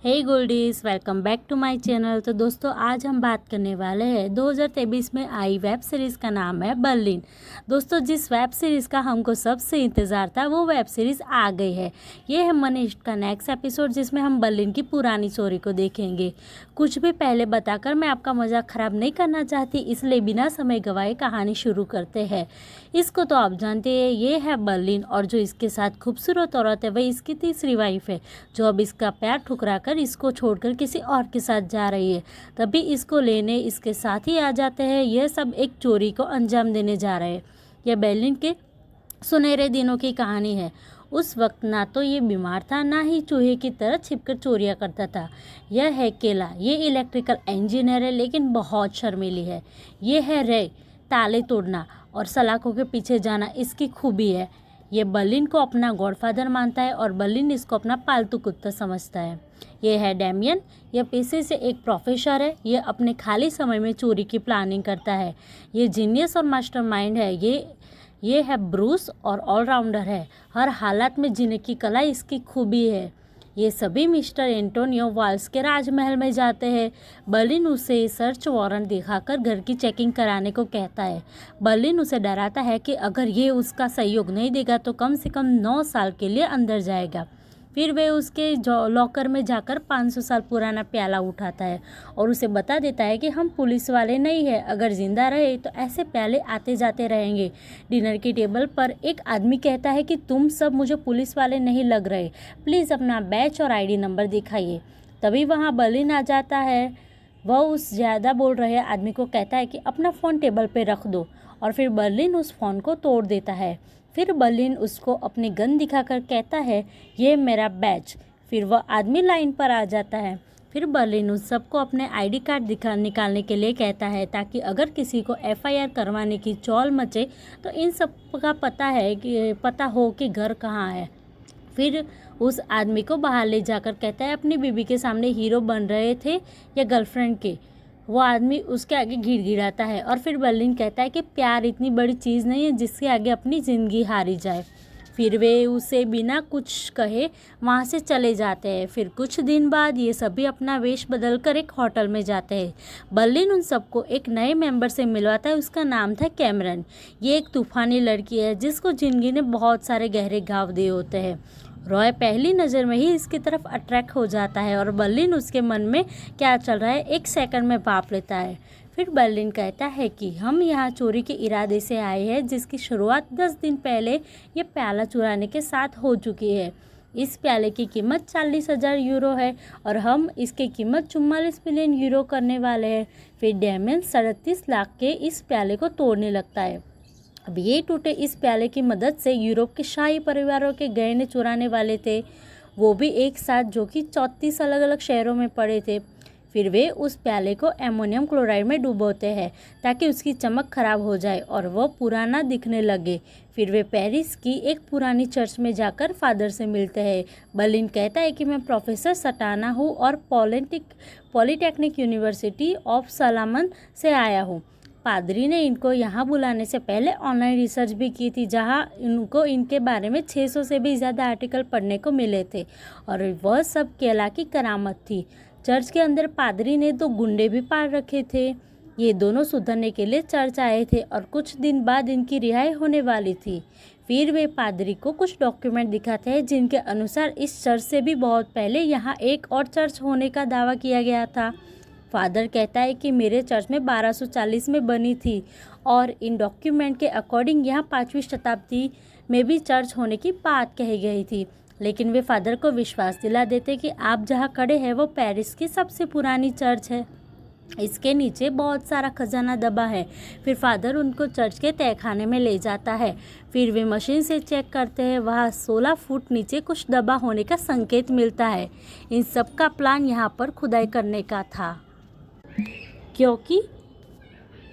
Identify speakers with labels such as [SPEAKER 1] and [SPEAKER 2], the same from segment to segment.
[SPEAKER 1] Hey Goldies, welcome back to my channel. तो दोस्तों आज हम बात करने वाले हैं 2023 में आई वेब सीरीज़ का नाम है बर्लिन। दोस्तों जिस वेब सीरीज़ का हमको सबसे इंतज़ार था वो वेब सीरीज़ आ गई है। ये है मनी हिस्ट का नेक्स्ट एपिसोड जिसमें हम बर्लिन की पुरानी स्टोरी को देखेंगे। कुछ भी पहले बताकर मैं आपका मजाक ख़राब नहीं करना चाहती, इसलिए बिना समय गवाए कहानी शुरू करते हैं। इसको तो आप जानते हैं, ये है बर्लिन और जो इसके साथ खूबसूरत औरत है वही इसकी तीसरी वाइफ है, जो अब इसका पैर ठुकरा कर इसको छोड़कर किसी और के साथ जा रही है। तभी इसको लेने इसके साथ ही आ जाते हैं। यह सब एक चोरी को अंजाम देने जा रहे हैं। यह बर्लिन के सुनहरे दिनों की कहानी है। उस वक्त ना तो ये बीमार था, ना ही चूहे की तरह छिपकर चोरियां करता था। यह है केला, ये इलेक्ट्रिकल इंजीनियर है लेकिन बहुत शर्मीली है। ये है रे, ताले तोड़ना और सलाखों के पीछे जाना इसकी खूबी है। ये बर्लिन को अपना गॉडफादर मानता है और बर्लिन इसको अपना पालतू कुत्ता समझता है। ये है डैमियन, यह पेशे से एक प्रोफेसर है। ये अपने खाली समय में चोरी की प्लानिंग करता है। ये जीनियस और मास्टरमाइंड है। ये है ब्रूस और ऑलराउंडर है। हर हालात में जीने की कला इसकी खूबी है। ये सभी मिस्टर एंटोनियो वाल्स के राजमहल में जाते हैं। बर्लिन उसे सर्च वारंट दिखाकर घर की चेकिंग कराने को कहता है। बर्लिन उसे डराता है कि अगर ये उसका सहयोग नहीं देगा तो कम से कम 9 साल के लिए अंदर जाएगा। फिर वे उसके लॉकर में जाकर 500 साल पुराना प्याला उठाता है और उसे बता देता है कि हम पुलिस वाले नहीं हैं, अगर जिंदा रहे तो ऐसे प्याले आते जाते रहेंगे। डिनर की टेबल पर एक आदमी कहता है कि तुम सब मुझे पुलिस वाले नहीं लग रहे, प्लीज़ अपना बैच और आईडी नंबर दिखाइए। तभी वहाँ बर्लिन आ जाता है। वह उस ज़्यादा बोल रहे आदमी को कहता है कि अपना फ़ोन टेबल पर रख दो, और फिर बर्लिन उस फ़ोन को तोड़ देता है। फिर बर्लिन उसको अपनी गन दिखाकर कहता है, ये मेरा बैच। फिर वह आदमी लाइन पर आ जाता है। फिर बर्लिन उस सबको अपने आईडी कार्ड निकालने के लिए कहता है, ताकि अगर किसी को एफआईआर करवाने की चौल मचे तो इन सब का पता हो कि घर कहाँ है। फिर उस आदमी को बाहर ले जाकर कहता है, अपनी बीबी के सामने हीरो बन रहे थे या गर्लफ्रेंड के। वो आदमी उसके आगे गिड़गिड़ाता है और फिर बर्लिन कहता है कि प्यार इतनी बड़ी चीज़ नहीं है जिसके आगे अपनी ज़िंदगी हारी जाए। फिर वे उसे बिना कुछ कहे वहाँ से चले जाते हैं। फिर कुछ दिन बाद ये सभी अपना वेश बदलकर एक होटल में जाते हैं। बर्लिन उन सबको एक नए मेंबर से मिलवाता है। उसका नाम था कैमरन। ये एक तूफानी लड़की है जिसको जिंदगी ने बहुत सारे गहरे घाव दिए होते हैं। रॉय पहली नज़र में ही इसकी तरफ अट्रैक्ट हो जाता है और बर्लिन उसके मन में क्या चल रहा है 1 सेकंड में भांप लेता है। फिर बर्लिन कहता है कि हम यहाँ चोरी के इरादे से आए हैं, जिसकी शुरुआत 10 दिन पहले ये प्याला चुराने के साथ हो चुकी है। इस प्याले की कीमत 40,000 यूरो है और हम इसकी कीमत 44 मिलियन यूरो करने वाले हैं। फिर डैमियन 37 लाख के इस प्याले को तोड़ने लगता है। अब ये टूटे इस प्याले की मदद से यूरोप के शाही परिवारों के गहने चुराने वाले थे, वो भी एक साथ, जो कि 34 अलग अलग शहरों में पड़े थे। फिर वे उस प्याले को एमोनियम क्लोराइड में डुबोते हैं ताकि उसकी चमक खराब हो जाए और वह पुराना दिखने लगे। फिर वे पेरिस की एक पुरानी चर्च में जाकर फादर से मिलते हैं। बर्लिन कहता है कि मैं प्रोफेसर सटाना हूँ और पॉलीटेक्निक यूनिवर्सिटी ऑफ सलामन से आया हूँ। पादरी ने इनको यहाँ बुलाने से पहले ऑनलाइन रिसर्च भी की थी, जहाँ इनको इनके बारे में 600 से भी ज़्यादा आर्टिकल पढ़ने को मिले थे और वह सब केला की करामत थी। चर्च के अंदर पादरी ने 2 गुंडे भी पाल रखे थे। ये दोनों सुधरने के लिए चर्च आए थे और कुछ दिन बाद इनकी रिहाई होने वाली थी। फिर वे पादरी को कुछ डॉक्यूमेंट दिखाते हैं जिनके अनुसार इस चर्च से भी बहुत पहले यहाँ एक और चर्च होने का दावा किया गया था। फादर कहता है कि मेरे चर्च में 1240 में बनी थी और इन डॉक्यूमेंट के अकॉर्डिंग यहाँ 5वीं शताब्दी में भी चर्च होने की बात कही गई थी। लेकिन वे फादर को विश्वास दिला देते कि आप जहाँ खड़े हैं वो पेरिस की सबसे पुरानी चर्च है, इसके नीचे बहुत सारा खजाना दबा है। फिर फादर उनको चर्च के तहखाने में ले जाता है। फिर वे मशीन से चेक करते हैं, वहाँ 16 फुट नीचे कुछ दबा होने का संकेत मिलता है। इन सब का प्लान यहाँ पर खुदाई करने का था, क्योंकि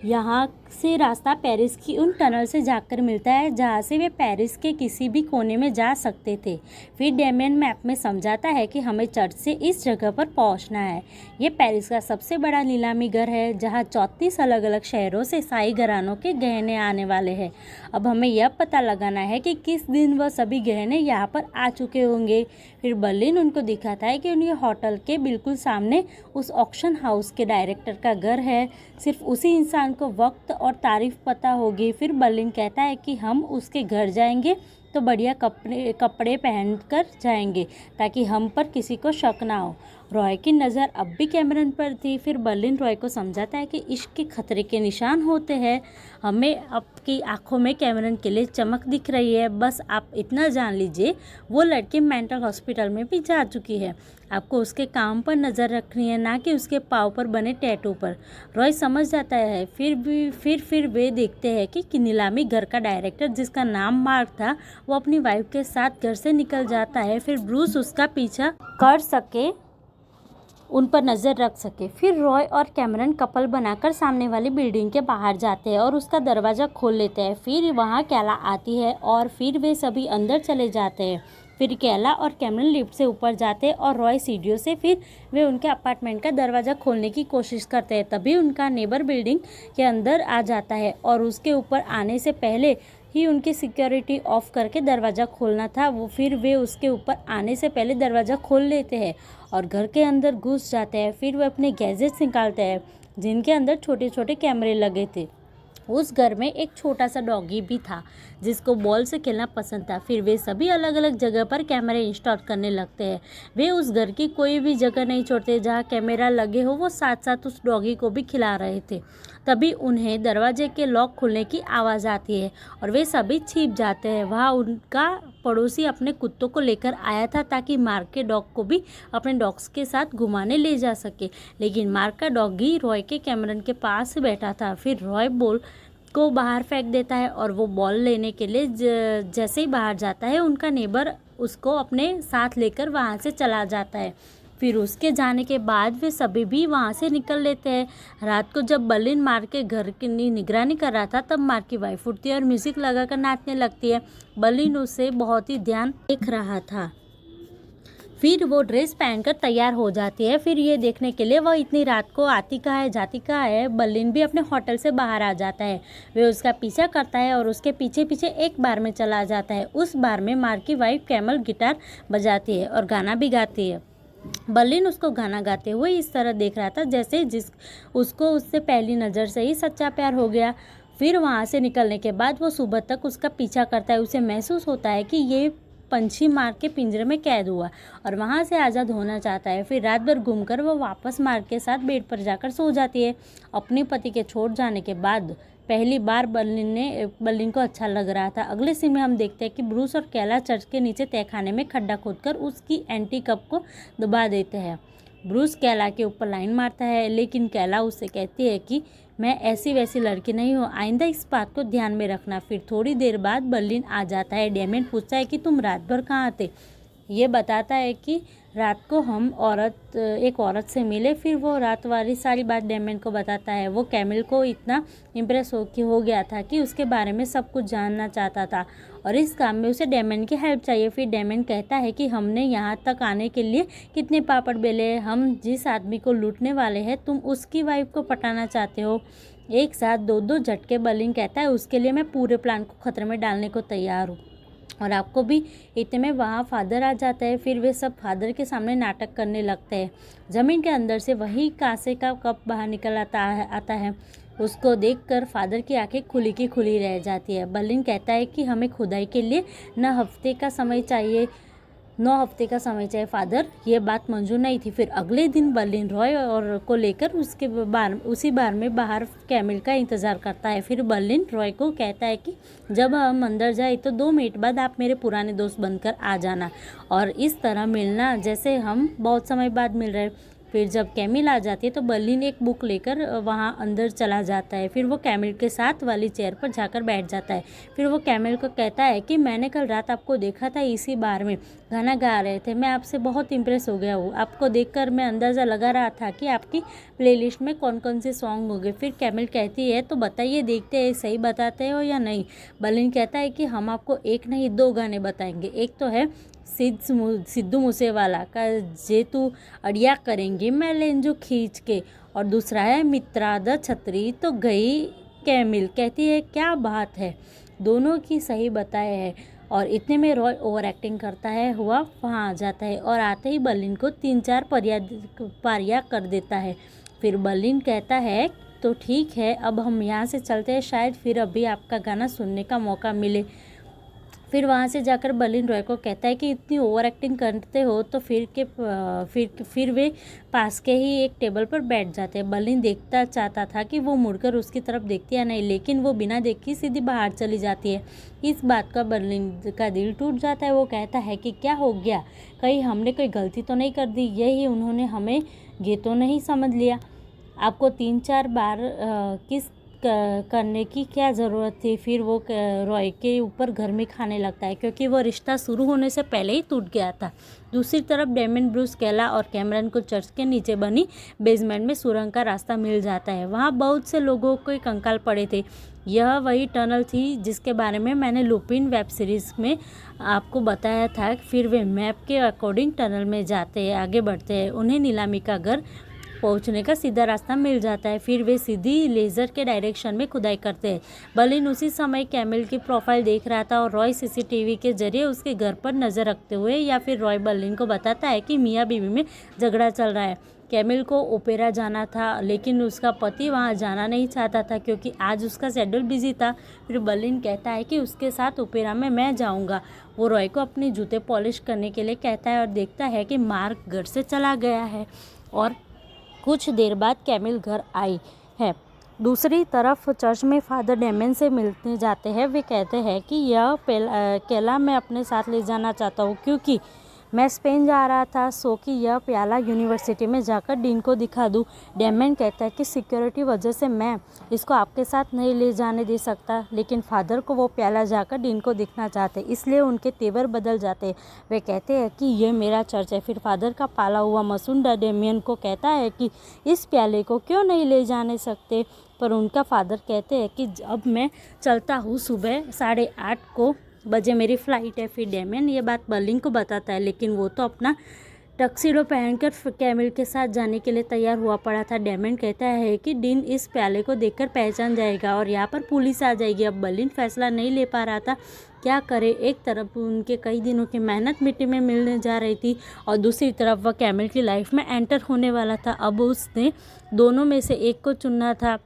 [SPEAKER 1] यहाँ से रास्ता पेरिस की उन टनल से जाकर मिलता है जहाँ से वे पेरिस के किसी भी कोने में जा सकते थे। फिर डेमियन मैप में समझाता है कि हमें चर्च से इस जगह पर पहुँचना है। ये पेरिस का सबसे बड़ा नीलामी घर है जहाँ 34 अलग अलग शहरों से शाही घरानों के गहने आने वाले हैं। अब हमें यह पता लगाना है कि किस दिन वह सभी गहने यहाँ पर आ चुके होंगे। फिर बर्लिन उनको दिखाता है कि उनके होटल के बिल्कुल सामने उस ऑक्शन हाउस के डायरेक्टर का घर है। सिर्फ उसी इंसान को वक्त और तारीफ पता होगी। फिर बर्लिन कहता है कि हम उसके घर जाएंगे तो बढ़िया कपड़े पहनकर जाएंगे ताकि हम पर किसी को शक ना हो। रॉय की नज़र अब भी कैमरन पर थी। फिर बर्लिन रॉय को समझाता है कि इश्क के खतरे के निशान होते हैं। हमें आपकी आंखों में कैमरन के लिए चमक दिख रही है, बस आप इतना जान लीजिए वो लड़की मेंटल हॉस्पिटल में भी जा चुकी है। आपको उसके काम पर नज़र रखनी है, ना कि उसके पाँव पर बने टैटू पर। रॉय समझ जाता है। फिर वे देखते हैं कि नीलामी घर का डायरेक्टर जिसका नाम मार्क था वो अपनी वाइफ के साथ घर से निकल जाता है। फिर ब्रूस उसका पीछा कर सके, उन पर नज़र रख सके। फिर रॉय और कैमरन कपल बनाकर सामने वाली बिल्डिंग के बाहर जाते हैं और उसका दरवाज़ा खोल लेते हैं। फिर वहाँ कैला आती है और फिर वे सभी अंदर चले जाते हैं। फिर कैला और कैमरन लिफ्ट से ऊपर जाते हैं और रॉय सीढ़ियों से। फिर वे उनके अपार्टमेंट का दरवाज़ा खोलने की कोशिश करते हैं। तभी उनका नेबर बिल्डिंग के अंदर आ जाता है और उसके ऊपर आने से पहले ही उनकी सिक्योरिटी ऑफ करके दरवाज़ा खोलना था। फिर वे उसके ऊपर आने से पहले दरवाज़ा खोल लेते हैं और घर के अंदर घुस जाते हैं। फिर वे अपने गैजेट्स निकालते हैं जिनके अंदर छोटे छोटे कैमरे लगे थे। उस घर में एक छोटा सा डॉगी भी था जिसको बॉल से खेलना पसंद था। फिर वे सभी अलग अलग जगह पर कैमरे इंस्टॉल करने लगते हैं। वे उस घर की कोई भी जगह नहीं छोड़ते जहाँ कैमरा लगे हो। वो साथ साथ उस डॉगी को भी खिला रहे थे। तभी उन्हें दरवाजे के लॉक खुलने की आवाज़ आती है और वे सभी छिप जाते हैं। वहाँ उनका पड़ोसी अपने कुत्तों को लेकर आया था ताकि मार्क के डॉग को भी अपने डॉग्स के साथ घुमाने ले जा सके, लेकिन मार्क का डॉगी रॉय के कैमरन के पास बैठा था। फिर रॉय बॉल को बाहर फेंक देता है और वो बॉल लेने के लिए जैसे ही बाहर जाता है उनका नेबर उसको अपने साथ लेकर वहाँ से चला जाता है। फिर उसके जाने के बाद वे सभी भी वहाँ से निकल लेते हैं। रात को जब बर्लिन मार्क के घर की निगरानी कर रहा था तब मार्क की वाइफ उठती है और म्यूज़िक लगाकर नाचने लगती है। बर्लिन उसे बहुत ही ध्यान देख रहा था। फिर वो ड्रेस पहनकर तैयार हो जाती है। फिर ये देखने के लिए वह इतनी रात को आती कहाँ है जाती कहाँ है। बर्लिन भी अपने होटल से बाहर आ जाता है। वे उसका पीछा करता है और उसके पीछे पीछे एक बार में चला जाता है। उस बार में मार्क की वाइफ कैमल गिटार बजाती है और गाना भी गाती है। बर्लिन उसको गाना गाते हुए इस तरह देख रहा था जैसे उसको उससे पहली नज़र से ही सच्चा प्यार हो गया। फिर वहाँ से निकलने के बाद वो सुबह तक उसका पीछा करता है। उसे महसूस होता है कि ये पंछी मार्क के पिंजरे में कैद हुआ और वहाँ से आज़ाद होना चाहता है। फिर रात भर घूमकर वो वापस मार्क के साथ बेड पर जाकर सो जाती है। अपने पति के छोड़ जाने के बाद पहली बार बर्लिन को अच्छा लग रहा था। अगले सीन में हम देखते हैं कि ब्रूस और कैला चर्च के नीचे तहखाने में खड्डा खोदकर उसकी एंटी कप को दबा देते हैं। ब्रूस कैला के ऊपर लाइन मारता है, लेकिन कैला उससे कहती है कि मैं ऐसी वैसी लड़की नहीं हूँ, आइंदा इस बात को ध्यान में रखना। फिर थोड़ी देर बाद बर्लिन आ जाता है। डेमियन पूछता है कि तुम रात भर कहाँ थे। ये बताता है कि रात को हम एक औरत से मिले। फिर वो रात वाली सारी बात डेमियन को बताता है। वो कैमिल को इतना इम्प्रेस हो गया था कि उसके बारे में सब कुछ जानना चाहता था और इस काम में उसे डेमियन की हेल्प चाहिए। फिर डेमियन कहता है कि हमने यहाँ तक आने के लिए कितने पापड़ बेले, हम जिस आदमी को लूटने वाले हैं तुम उसकी वाइफ को पटाना चाहते हो। एक साथ दो झटके। बर्लिन कहता है उसके लिए मैं पूरे प्लान को खतरे में डालने को तैयार हूँ और आपको भी। इतने में वहाँ फादर आ जाता है। फिर वे सब फादर के सामने नाटक करने लगते हैं। ज़मीन के अंदर से वही कांसे का कप बाहर निकल आता है। उसको देखकर फादर की आंखें खुली की खुली रह जाती है। बर्लिन कहता है कि हमें खुदाई के लिए 9 हफ्ते का समय चाहिए फादर। ये बात मंजूर नहीं थी। फिर अगले दिन बर्लिन रॉय और को लेकर उसी बार में बाहर कैमिल का इंतज़ार करता है। फिर बर्लिन रॉय को कहता है कि जब हम अंदर जाए तो 2 मिनट बाद आप मेरे पुराने दोस्त बनकर आ जाना और इस तरह मिलना जैसे हम बहुत समय बाद मिल रहे। फिर जब कैमिल आ जाती है तो बर्लिन एक बुक लेकर वहाँ अंदर चला जाता है। फिर वो कैमिल के साथ वाली चेयर पर जाकर बैठ जाता है। फिर वो कैमिल को कहता है कि मैंने कल रात आपको देखा था इसी बार में गाना गा रहे थे, मैं आपसे बहुत इम्प्रेस हो गया हूँ। आपको देखकर मैं अंदाज़ा लगा रहा था कि आपकी प्लेलिस्ट में कौन कौन से सॉन्ग होंगे। फिर कैमिल कहती है तो बताइए, देखते हैं सही बताते हो या नहीं। बर्लिन कहता है कि हम आपको एक नहीं 2 गाने बताएंगे। एक तो है सिद्धू मूसेवाला का जे तू अड़िया करेंगी मैं लेंजो खींच के, और दूसरा है मित्रा द छतरी तो गई। कैमिल कहती है क्या बात है, दोनों की सही बताए है। और इतने में रॉय ओवर एक्टिंग करता है हुआ वहाँ आ जाता है और आते ही बर्लिन को 3-4 पारियां कर देता है। फिर बर्लिन कहता है तो ठीक है, अब हम यहाँ से चलते हैं, शायद फिर अभी आपका गाना सुनने का मौका मिले। फिर वहाँ से जाकर बर्लिन रॉय को कहता है कि इतनी ओवर एक्टिंग करते हो तो फिर वे पास के ही एक टेबल पर बैठ जाते हैं। बर्लिन देखता चाहता था कि वो मुड़कर उसकी तरफ देखती या नहीं, लेकिन वो बिना देखे सीधी बाहर चली जाती है। इस बात का बर्लिन का दिल टूट जाता है। वो कहता है कि क्या हो गया, कहीं हमने कोई गलती तो नहीं कर दी, यही उन्होंने हमें ये तो नहीं समझ लिया। आपको 3-4 बार किस करने की क्या ज़रूरत थी। फिर वो रॉय के ऊपर घर में खाने लगता है क्योंकि वो रिश्ता शुरू होने से पहले ही टूट गया था। दूसरी तरफ डेमिन, ब्रूस, केला और कैमरन को चर्च के नीचे बनी बेसमेंट में सुरंग का रास्ता मिल जाता है। वहाँ बहुत से लोगों के कंकाल पड़े थे। यह वही टनल थी जिसके बारे में मैंने लुपिन वेब सीरीज़ में आपको बताया था। फिर वे मैप के अकॉर्डिंग टनल में जाते हैं, आगे बढ़ते हैं। उन्हें नीलामी का घर पहुंचने का सीधा रास्ता मिल जाता है। फिर वे सीधी लेज़र के डायरेक्शन में खुदाई करते हैं। बर्लिन उसी समय कैमिल की प्रोफाइल देख रहा था और रॉय सीसीटीवी के जरिए उसके घर पर नज़र रखते हुए, या फिर रॉय बर्लिन को बताता है कि मियाँ बीवी में झगड़ा चल रहा है। कैमिल को ओपेरा जाना था लेकिन उसका पति वहाँ जाना नहीं चाहता था क्योंकि आज उसका शेड्यूल बिजी था। फिर बर्लिन कहता है कि उसके साथ ओपेरा में मैं जाऊँगा। वो रॉय को अपने जूते पॉलिश करने के लिए कहता है और देखता है कि मार्क घर से चला गया है और कुछ देर बाद कैमिल घर आई है। दूसरी तरफ चर्च में फादर डेमियन से मिलने जाते हैं। वे कहते हैं कि यह केला मैं अपने साथ ले जाना चाहता हूँ क्योंकि मैं स्पेन जा रहा था, सो कि यह प्याला यूनिवर्सिटी में जाकर डीन को दिखा दूँ। डेमियन कहता है कि सिक्योरिटी वजह से मैं इसको आपके साथ नहीं ले जाने दे सकता, लेकिन फादर को वो प्याला जाकर डीन को दिखना चाहते, इसलिए उनके तेवर बदल जाते। वे कहते हैं कि ये मेरा चर्च है। फिर फादर का पाला हुआ मसूंडा डेमियन को कहता है कि इस प्याले को क्यों नहीं ले जाने सकते, पर उनका फादर कहते हैं कि अब मैं चलता हूँ, सुबह 8:30 बजे मेरी फ़्लाइट है। फिर डेमियन ये बात बर्लिन को बताता है, लेकिन वो तो अपना टक्सीडो पहनकर कैमिल के साथ जाने के लिए तैयार हुआ पड़ा था। डेमियन कहता है कि डीन इस प्याले को देखकर पहचान जाएगा और यहाँ पर पुलिस आ जाएगी। अब बर्लिन फैसला नहीं ले पा रहा था क्या करे। एक तरफ उनके कई दिनों की मेहनत मिट्टी में मिलने जा रही थी और दूसरी तरफ वह कैमिल की लाइफ में एंटर होने वाला था। अब उसने दोनों में से एक को चुनना था,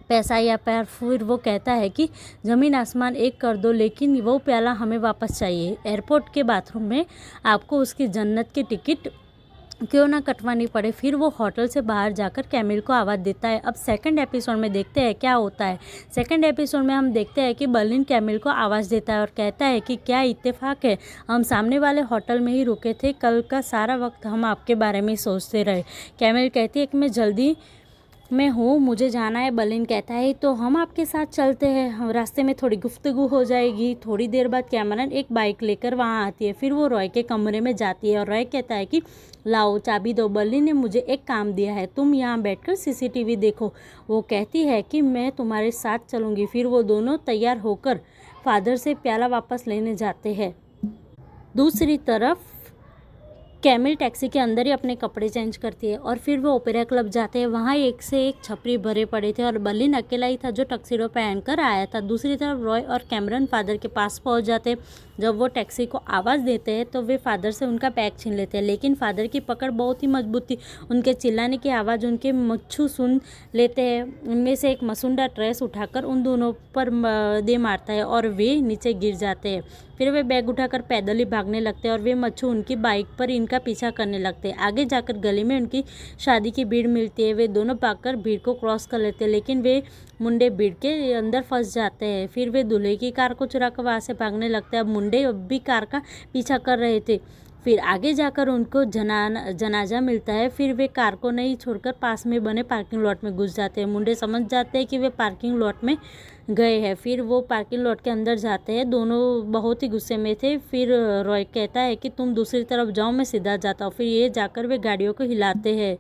[SPEAKER 1] पैसा या प्यार। फिर वो कहता है कि ज़मीन आसमान एक कर दो, लेकिन वो प्याला हमें वापस चाहिए। एयरपोर्ट के बाथरूम में आपको उसकी जन्नत की टिकट क्यों ना कटवानी पड़े। फिर वो होटल से बाहर जाकर कैमिल को आवाज़ देता है। अब सेकंड एपिसोड में देखते हैं क्या होता है। सेकंड एपिसोड में हम देखते हैं कि बर्लिन कैमिल को आवाज़ देता है और कहता है कि क्या इत्तेफाक है, हम सामने वाले होटल में ही रुके थे, कल का सारा वक्त हम आपके बारे में सोचते रहे। कैमिल कहती है कि मैं जल्दी में हूँ, मुझे जाना है। बर्लिन कहता है तो हम आपके साथ चलते हैं, हम रास्ते में थोड़ी गुफ्तगू हो जाएगी। थोड़ी देर बाद कैमरन एक बाइक लेकर वहाँ आती है। फिर वो रॉय के कमरे में जाती है और रॉय कहता है कि लाओ चाबी दो, बर्लिन ने मुझे एक काम दिया है, तुम यहाँ बैठकर सीसीटीवी देखो। वो कहती है कि मैं तुम्हारे साथ चलूँगी। फिर वो दोनों तैयार होकर फादर से प्याला वापस लेने जाते हैं। दूसरी तरफ कैमिल टैक्सी के अंदर ही अपने कपड़े चेंज करती है और फिर वो ओपेरा क्लब जाते हैं। वहाँ एक से एक छपरी भरे पड़े थे और बर्लिन अकेला ही था जो टक्सीडो पहनकर आया था। दूसरी तरफ रॉय और कैमरन फादर के पास पहुँच जाते। जब वो टैक्सी को आवाज़ देते हैं तो वे फादर से उनका बैग छीन लेते हैं, लेकिन फादर की पकड़ बहुत ही मजबूत थी। उनके चिल्लाने की आवाज़ उनके मच्छू सुन लेते हैं। उनमें से एक मसूंडा ट्रेस उठाकर उन दोनों पर दे मारता है और वे नीचे गिर जाते हैं। फिर वे बैग उठाकर पैदल ही भागने लगते हैं और वे मच्छू उनकी बाइक पर इनका पीछा करने लगते हैं। आगे जाकर गली में उनकी शादी की भीड़ मिलती है। वे दोनों भागकर भीड़ को क्रॉस कर लेते हैं, लेकिन वे मुंडे भीड़ के अंदर फंस जाते हैं। फिर वे दूल्हे की कार को चुरा कर वहाँ से भागने लगते हैं। अब मुंडे अब भी कार का पीछा कर रहे थे। फिर आगे जाकर उनको जनाजा मिलता है। फिर वे कार को नहीं छोड़कर पास में बने पार्किंग लॉट में घुस जाते हैं। मुंडे समझ जाते हैं कि वे पार्किंग लॉट में गए हैं। फिर वो पार्किंग लॉट के अंदर जाते हैं। दोनों बहुत ही गुस्से में थे। फिर रॉय कहता है कि तुम दूसरी तरफ जाओ, मैं सीधा जाता हूँ। फिर ये जाकर वे गाड़ियों को हिलाते हैं।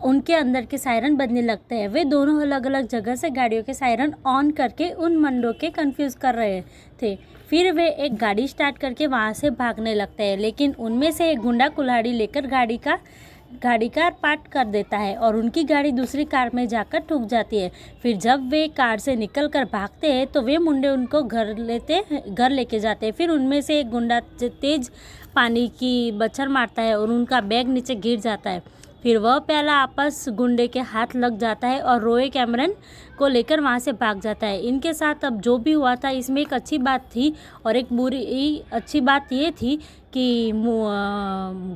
[SPEAKER 1] उनके अंदर के सायरन बजने लगते हैं। वे दोनों अलग अलग जगह से गाड़ियों के सायरन ऑन करके उन मंडों के कंफ्यूज कर रहे थे। फिर वे एक गाड़ी स्टार्ट करके वहाँ से भागने लगते हैं, लेकिन उनमें से एक गुंडा कुल्हाड़ी लेकर गाड़ी का पार्ट कर देता है और उनकी गाड़ी दूसरी कार में जाकर ठुक जाती है। फिर जब वे कार से निकलकर भागते हैं तो वे मुंडे उनको घर लेके जाते हैं। फिर उनमें से एक गुंडा तेज पानी की बच्छर मारता है और उनका बैग नीचे गिर जाता है। फिर वह प्याला आपस गुंडे के हाथ लग जाता है और रॉय कैमरन को लेकर वहाँ से भाग जाता है। इनके साथ अब जो भी हुआ था इसमें एक अच्छी बात थी और एक अच्छी बात ये थी कि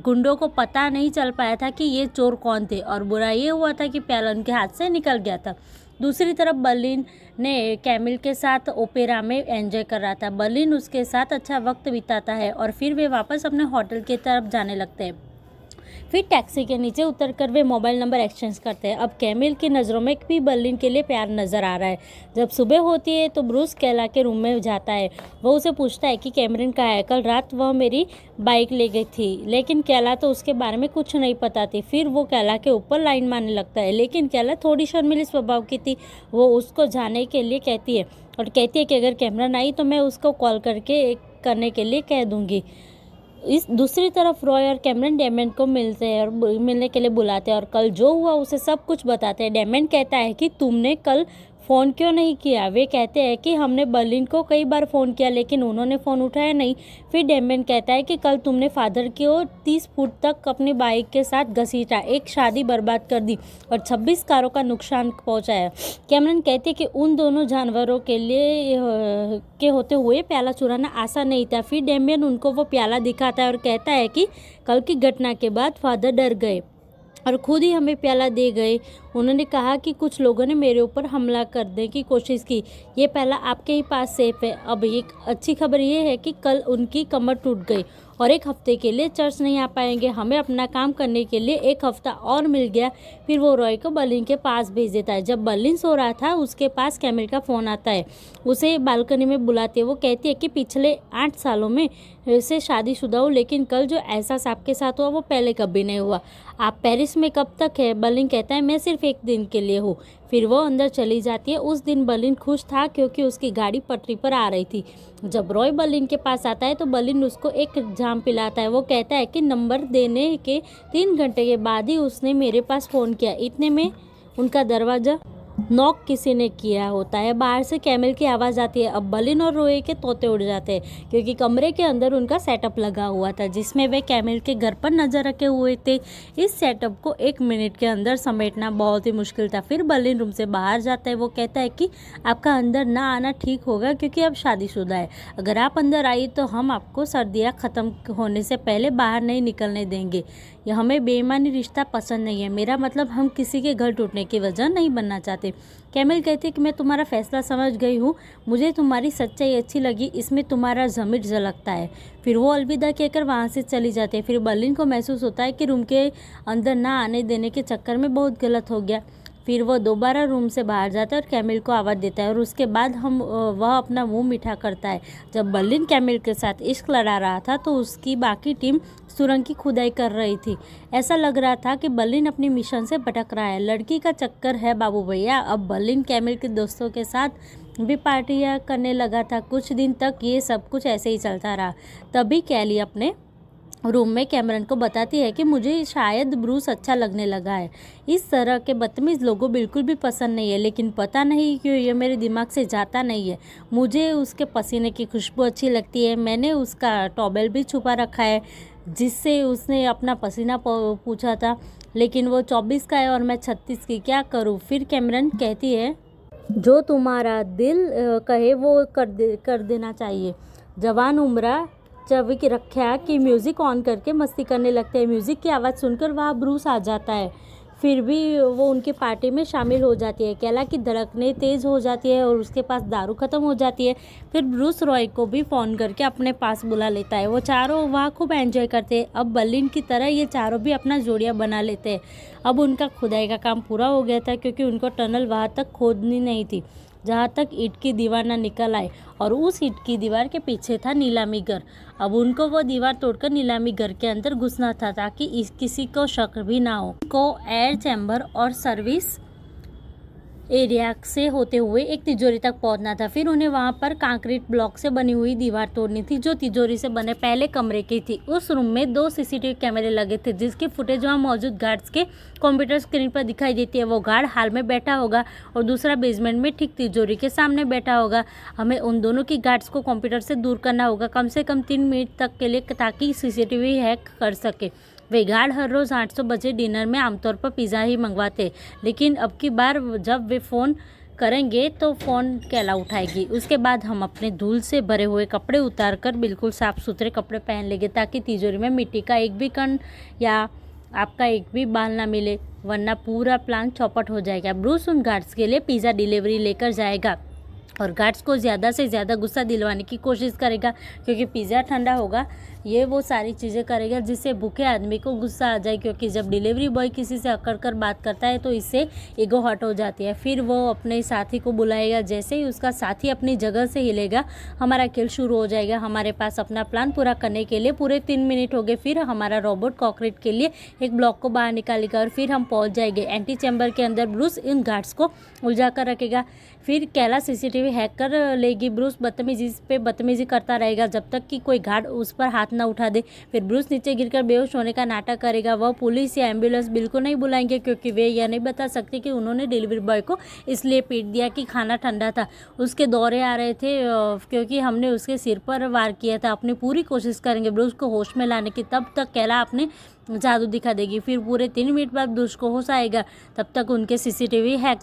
[SPEAKER 1] गुंडों को पता नहीं चल पाया था कि ये चोर कौन थे, और बुरा ये हुआ था कि प्याला उनके हाथ से निकल गया था। दूसरी तरफ बर्लिन ने कैमिल के साथ ओपेरा में एंजॉय कर रहा था। बर्लिन उसके साथ अच्छा वक्त बिताता है और फिर वे वापस अपने होटल की तरफ जाने लगते हैं। फिर टैक्सी के नीचे उतरकर वे मोबाइल नंबर एक्सचेंज करते हैं। अब कैमिल की नज़रों में भी बर्लिन के लिए प्यार नज़र आ रहा है। जब सुबह होती है तो ब्रूस कैला के रूम में जाता है। वह उसे पूछता है कि कैमरन कहाँ है। कल रात वह मेरी बाइक ले गई थी, लेकिन कैला तो उसके बारे में कुछ नहीं पता थी। फिर वो कैला के ऊपर लाइन मारने लगता है, लेकिन कैला थोड़ी शर्मीली स्वभाव की थी। वो उसको जाने के लिए कहती है और कहती है कि अगर कैमरन आई तो मैं उसको कॉल करने के लिए कह दूँगी। इस दूसरी तरफ रॉय और कैमरन डेमन को मिलने के लिए बुलाते हैं और कल जो हुआ उसे सब कुछ बताते हैं। डेमन कहता है कि तुमने कल फ़ोन क्यों नहीं किया। वे कहते हैं कि हमने बर्लिन को कई बार फ़ोन किया लेकिन उन्होंने फ़ोन उठाया नहीं। फिर डेमन कहता है कि कल तुमने फादर को 30 फुट तक अपनी बाइक के साथ घसीटा, एक शादी बर्बाद कर दी और 26 कारों का नुकसान पहुंचाया। कैमरन कहते हैं कि उन दोनों जानवरों के होते हुए प्याला चुराना आसान नहीं था। फिर डेमियन उनको वो प्याला दिखाता है और कहता है कि कल की घटना के बाद फादर डर गए और खुद ही हमें प्याला दे गए। उन्होंने कहा कि कुछ लोगों ने मेरे ऊपर हमला करने की कोशिश की। ये प्याला आपके ही पास सेफ है। अब एक अच्छी खबर ये है कि कल उनकी कमर टूट गई और एक हफ्ते के लिए चर्च नहीं आ पाएंगे। हमें अपना काम करने के लिए एक हफ्ता और मिल गया। फिर वो रॉय को बर्लिन के पास भेज देता है। जब बर्लिन सो रहा था उसके पास कैमिल का फ़ोन आता है। उसे बालकनी में बुलाती है। वो कहती है कि पिछले 8 सालों में से शादीशुदा हूँ, लेकिन कल जो एहसास आपके साथ हुआ वो पहले कभी नहीं हुआ। आप पेरिस में कब तक है। बर्लिन कहता है मैं सिर्फ एक दिन के लिए हूँ। फिर वो अंदर चली जाती है। उस दिन बर्लिन खुश था क्योंकि उसकी गाड़ी पटरी पर आ रही थी। जब रॉय बर्लिन के पास आता है तो बर्लिन उसको एक जाम पिलाता है। वो कहता है कि नंबर देने के 3 घंटे के बाद ही उसने मेरे पास फ़ोन किया। इतने में उनका दरवाज़ा नॉक किसी ने किया होता है। बाहर से कैमिल की आवाज़ आती है। अब बर्लिन और रोए के तोते उड़ जाते हैं क्योंकि कमरे के अंदर उनका सेटअप लगा हुआ था जिसमें वे कैमिल के घर पर नज़र रखे हुए थे। इस सेटअप को 1 मिनट के अंदर समेटना बहुत ही मुश्किल था। फिर बर्लिन रूम से बाहर जाता है। वो कहता है कि आपका अंदर ना आना ठीक होगा क्योंकि अब शादीशुदा है। अगर आप अंदर आई तो हम आपको सर्दियाँ ख़त्म होने से पहले बाहर नहीं निकलने देंगे। यह हमें बेईमानी रिश्ता पसंद नहीं है। मेरा मतलब हम किसी के घर टूटने की वजह नहीं बनना चाहते। कैमिल कहती है कि मैं तुम्हारा फैसला समझ गई हूँ। मुझे तुम्हारी सच्चाई अच्छी लगी। इसमें तुम्हारा ज़मीर झलकता है। फिर वो अलविदा कहकर वहाँ से चली जाती है। फिर बर्लिन को महसूस होता है कि रूम के अंदर ना आने देने के चक्कर में बहुत गलत हो गया। फिर वह दोबारा रूम से बाहर जाता है और कैमिल को आवाज़ देता है और उसके बाद वह अपना मुंह मीठा करता है। जब बर्लिन कैमिल के साथ इश्क लड़ा रहा था तो उसकी बाकी टीम सुरंग की खुदाई कर रही थी। ऐसा लग रहा था कि बर्लिन अपनी मिशन से भटक रहा है। लड़की का चक्कर है बाबू भैया। अब बर्लिन कैमिल के दोस्तों के साथ भी पार्टियां करने लगा था। कुछ दिन तक ये सब कुछ ऐसे ही चलता रहा। तभी कैली अपने रूम में कैमरन को बताती है कि मुझे शायद ब्रूस अच्छा लगने लगा है। इस तरह के बदतमीज़ लोगों बिल्कुल भी पसंद नहीं है, लेकिन पता नहीं क्यों ये मेरे दिमाग से जाता नहीं है। मुझे उसके पसीने की खुशबू अच्छी लगती है। मैंने उसका टॉवेल भी छुपा रखा है जिससे उसने अपना पसीना पूछा था, लेकिन वो 24 का है और मैं 36 की। क्या करूँ। फिर कैमरन कहती है जो तुम्हारा दिल कहे वो कर देना चाहिए। जवान उम्रा जब रखा कि म्यूज़िक ऑन करके मस्ती करने लगते हैं। म्यूज़िक की आवाज़ सुनकर वहाँ ब्रूस आ जाता है। फिर भी वो उनकी पार्टी में शामिल हो जाती है। कैला की धड़कनें तेज़ हो जाती है और उसके पास दारू ख़त्म हो जाती है। फिर ब्रूस रॉय को भी फ़ोन करके अपने पास बुला लेता है। वो चारों वहाँ खूब एंजॉय करते हैं। अब बर्लिन की तरह ये चारों भी अपना जोड़िया बना लेते हैं। अब उनका खुदाई का काम पूरा हो गया था, क्योंकि उनको टनल वहाँ तक खोदनी नहीं थी जहाँ तक ईंट की दीवार ना निकल आए, और उस ईंट की दीवार के पीछे था नीलामी घर। अब उनको वो दीवार तोड़कर नीलामी घर के अंदर घुसना था, ताकि किसी को शक भी ना हो। को एयर चैम्बर और सर्विस एरिया से होते हुए एक तिजोरी तक पहुंचना था। फिर उन्हें वहां पर कंक्रीट ब्लॉक से बनी हुई दीवार तोड़नी थी, जो तिजोरी से बने पहले कमरे की थी। उस रूम में 2 सीसीटीवी कैमरे लगे थे, जिसकी फुटेज वहां मौजूद गार्ड्स के कंप्यूटर स्क्रीन पर दिखाई देती है। वो गार्ड हाल में बैठा होगा और दूसरा बेसमेंट में ठीक तिजोरी के सामने बैठा होगा। हमें उन दोनों की गार्ड्स को कंप्यूटर से दूर करना होगा, कम से कम 3 मिनट तक के लिए, ताकि सीसीटीवी हैक कर सके। वे गार्ड हर रोज़ 800 बजे डिनर में आमतौर पर पिज़्ज़ा ही मंगवाते, लेकिन अब की बार जब वे फ़ोन करेंगे तो फ़ोन कैला उठाएगी। उसके बाद हम अपने धूल से भरे हुए कपड़े उतारकर बिल्कुल साफ़ सुथरे कपड़े पहन लेंगे, ताकि तिजोरी में मिट्टी का एक भी कण या आपका एक भी बाल ना मिले, वरना पूरा प्लान चौपट हो जाएगा। ब्रूस उन गार्ड्स के लिए पिज़्ज़ा डिलीवरी लेकर जाएगा और गार्ड्स को ज़्यादा से ज़्यादा गुस्सा दिलवाने की कोशिश करेगा, क्योंकि पिज़्ज़ा ठंडा होगा। ये वो सारी चीज़ें करेगा जिससे भूखे आदमी को गुस्सा आ जाए, क्योंकि जब डिलीवरी बॉय किसी से अकड़ कर बात करता है तो इससे ईगो हर्ट हो जाती है। फिर वो अपने साथी को बुलाएगा। जैसे ही उसका साथी अपनी जगह से हिलेगा, हमारा खेल शुरू हो जाएगा। हमारे पास अपना प्लान पूरा करने के लिए पूरे 3 मिनट हो गए। फिर हमारा रोबोट कॉन्क्रीट के लिए एक ब्लॉक को बाहर निकालेगा और फिर हम पहुँच जाएंगे एंटी चैम्बर के अंदर। ब्रूस इन गार्ड्स को उलझा कर रखेगा। फिर कैला सीसीटीवी हैक कर लेगी। ब्रूस बदतमीजी पे बदतमीजी करता रहेगा जब तक कि कोई गार्ड उस पर हाथ ना उठा दे। फिर ब्रूस नीचे गिरकर बेहोश होने का नाटक करेगा। वह पुलिस या एम्बुलेंस बिल्कुल नहीं बुलाएंगे, क्योंकि वे यह नहीं बता सकते कि उन्होंने डिलीवरी बॉय को इसलिए पीट दिया कि खाना ठंडा था। उसके दौरे आ रहे थे क्योंकि हमने उसके सिर पर वार किया था। अपनी पूरी कोशिश करेंगे ब्रूस को होश में लाने की। तब तक कैला अपने जादू दिखा देगी। फिर पूरे 3 मिनट बाद ब्रूस को होश आएगा। तब तक उनके सीसीटीवी हैक